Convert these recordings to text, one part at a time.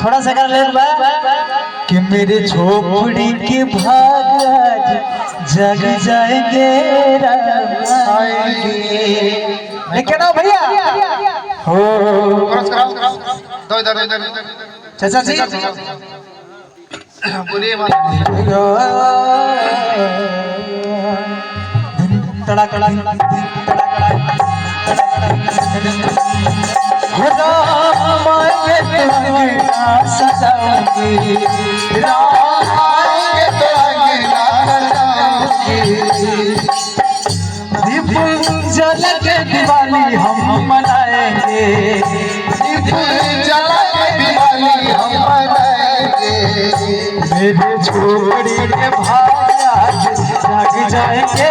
थोड़ा सा कर ले कि मेरे झोपड़ी के भाग जग जाएंगे लेकिन ना भैया हो चाचा जी बोलिए तड़ा तड़ा दीप जला के दिवाली हम मनाएंगे, दीप जला के दिवाली हम मनाएंगे। मेरे झोपड़ी के भाग जग जाएंगे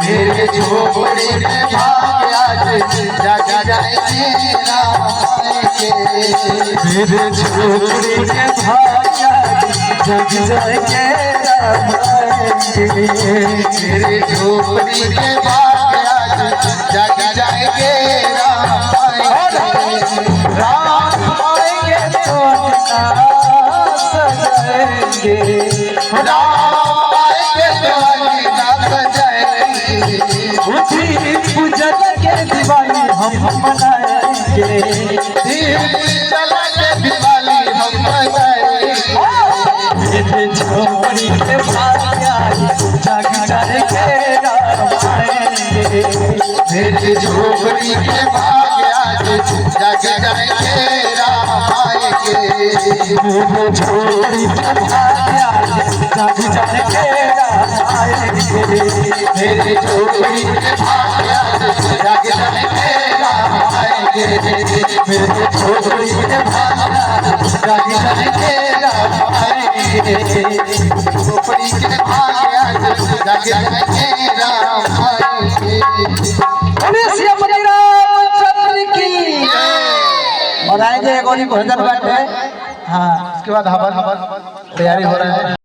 मेरे झोपड़ी के भाग जग जाएंगे मेरे झोपड़ी के भाग जग जाएंगे मेरे झोपड़ी के भाग जग जाएंगे राम आएंगे तो सजाएंगे पूजन के दिवाली हम मनाएंगे, जला के दिवाली हम मनाएंगे। मेरे झोपड़ी के भाग जग जाएंगे मेरे झोपड़ी के भाग जग जाएंगे राम आएंगे। मेरे झोपड़ी के भाग जग जाएंगे मेरे झोपड़ी के भाग जग जाएंगे राम आएंगे। मेरे झोपड़ी के भाग जग जाएंगे राम आएंगे। झोपड़ी के भाग जग जाएंगे राम आएंगे। और आएंगे एक और भजन बाटे। हाँ उसके बाद हवन तैयारी हो रहा है।